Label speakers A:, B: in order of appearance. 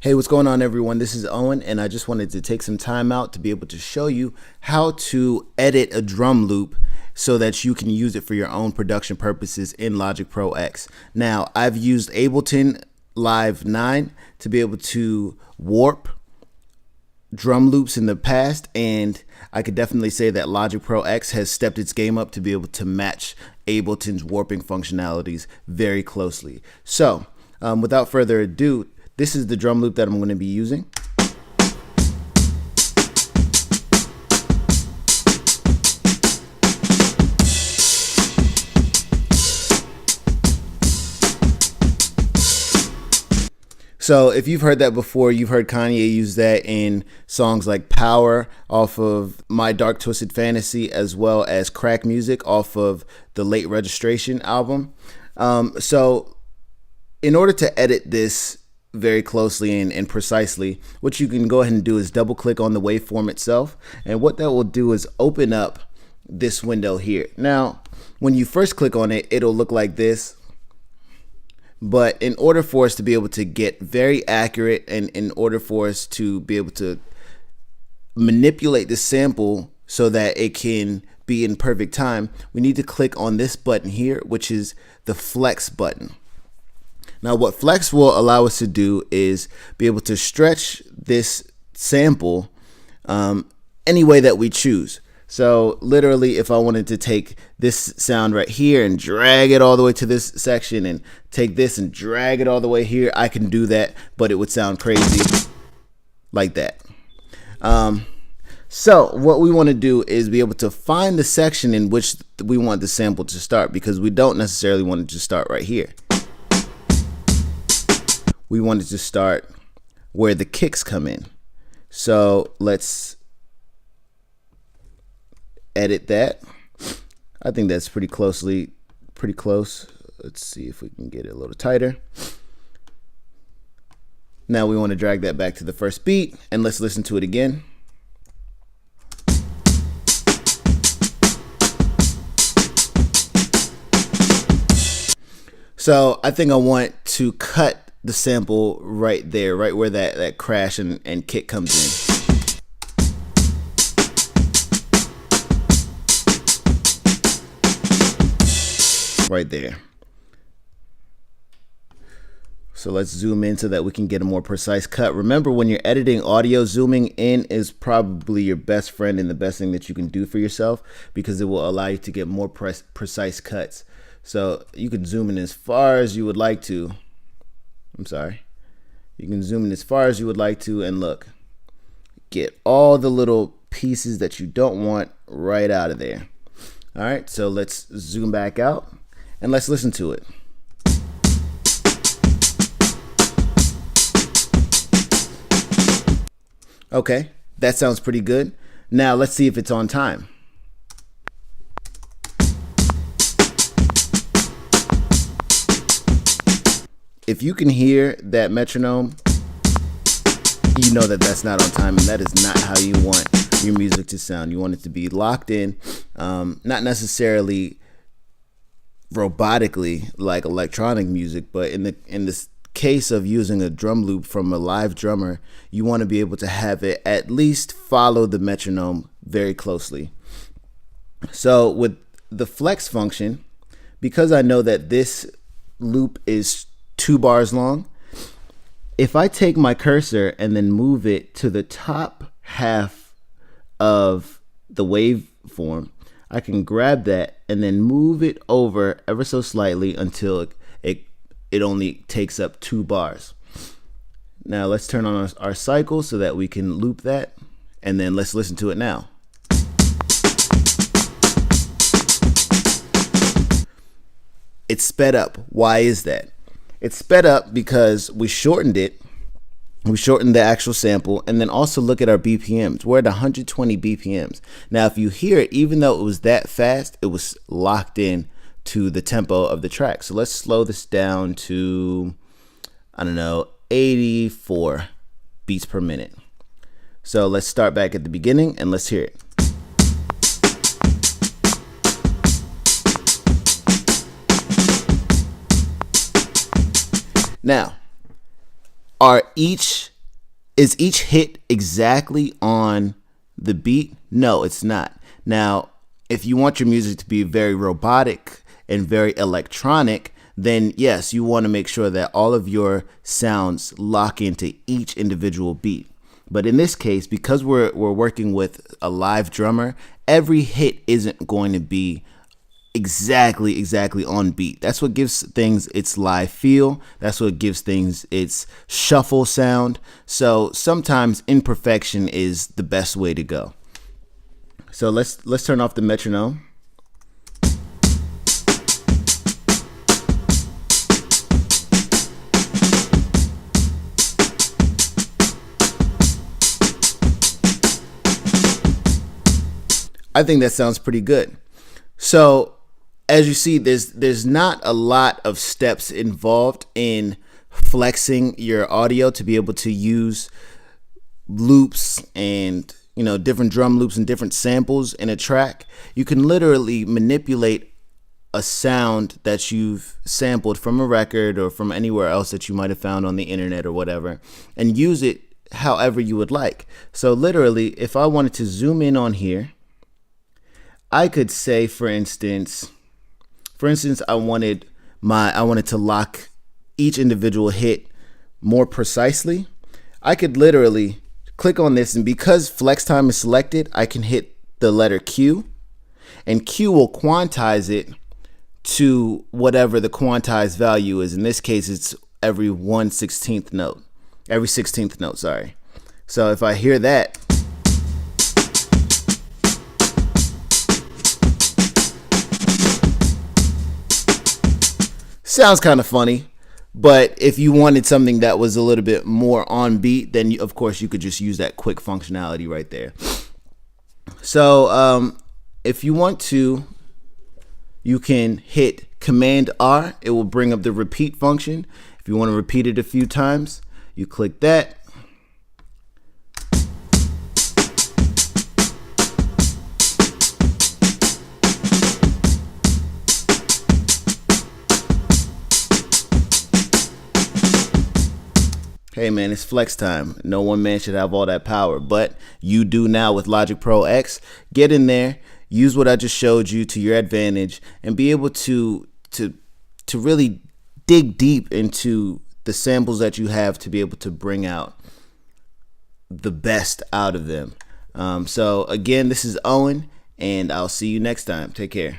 A: Hey, what's going on, everyone? This is Owen, and I just wanted to take some time out to be able to show you how to edit a drum loop so that you can use it for your own production purposes in Logic Pro X. Now, I've used Ableton Live 9 to be able to warp drum loops in the past, and I could definitely say that Logic Pro X has stepped its game up to be able to match Ableton's warping functionalities very closely. So, without further ado, this is the drum loop that I'm going to be using. So if you've heard that before, you've heard Kanye use that in songs like Power off of My Dark Twisted Fantasy, as well as Crack Music off of the Late Registration album. So in order to edit this very closely and precisely, what you can go ahead and do is double click on the waveform itself, and what that will do is open up this window here. Now when you first click on it, it'll look like this, but in order for us to be able to get very accurate, and in order for us to be able to manipulate the sample so that it can be in perfect time, we need to click on this button here, which is the flex button. Now what flex will allow us to do is be able to stretch this sample any way that we choose. So literally, if I wanted to take this sound right here and drag it all the way to this section, and take this and drag it all the way here, I can do that, but it would sound crazy like that. So what we want to do is be able to find the section in which we want the sample to start, because we don't necessarily want it to start right here. We want it to start where the kicks come in. So let's edit that. I think that's pretty close. Let's see if we can get it a little tighter. Now we want to drag that back to the first beat, and let's listen to it again. So I think I want to cut the sample right there, right where that crash and kick comes in. Right there. So let's zoom in so that we can get a more precise cut. Remember, when you're editing audio, zooming in is probably your best friend and the best thing that you can do for yourself, because it will allow you to get more precise cuts. So you can zoom in as far as you would like to. You can zoom in as far as you would like to, and look, get all the little pieces that you don't want right out of there. All right, so let's zoom back out and let's listen to it. Okay, that sounds pretty good. Now let's see if it's on time. If you can hear that metronome, you know that that's not on time, and that is not how you want your music to sound. You want it to be locked in, not necessarily robotically like electronic music, but in this case of using a drum loop from a live drummer, you want to be able to have it at least follow the metronome very closely. So with the flex function, because I know that this loop is 2 bars long, if I take my cursor and then move it to the top half of the waveform, I can grab that and then move it over ever so slightly until it only takes up 2 bars. Now let's turn on our cycle so that we can loop that, and then let's listen to it now. It's sped up. Why is that? It's sped up because we shortened it. We shortened the actual sample, and then also look at our BPMs. We're at 120 BPMs. Now, if you hear it, even though it was that fast, it was locked in to the tempo of the track. So let's slow this down to, I don't know, 84 beats per minute. So let's start back at the beginning and let's hear it. Now, are each Is each hit exactly on the beat? No, it's not. Now, if you want your music to be very robotic and very electronic, then yes, you want to make sure that all of your sounds lock into each individual beat. But in this case, because we're working with a live drummer, every hit isn't going to be exactly on beat. That's what gives things its live feel. That's what gives things its shuffle sound. So sometimes imperfection is the best way to go. So let's turn off the metronome. I think that sounds pretty good. So as you see, there's not a lot of steps involved in flexing your audio to be able to use loops and different drum loops and different samples in a track. You can literally manipulate a sound that you've sampled from a record or from anywhere else that you might have found on the internet or whatever, and use it however you would like. So literally, if I wanted to zoom in on here, I could say, for instance, I wanted to lock each individual hit more precisely. I could literally click on this, and because FlexTIme is selected, I can hit the letter Q, and Q will quantize it to whatever the quantized value is. In this case, it's every 1/16th note. Every 16th note, sorry. So if I hear that, sounds kind of funny, but if you wanted something that was a little bit more on beat, then of course you could just use that quick functionality right there. So if you want to, you can hit Command R. It will bring up the repeat function. If you want to repeat it a few times, you click that. Hey man, it's FlexTIme. No one man should have all that power, but you do now with Logic Pro X. Get in there, use what I just showed you to your advantage, and be able to really dig deep into the samples that you have to be able to bring out the best out of them. So again, this is Owen, and I'll see you next time. Take care.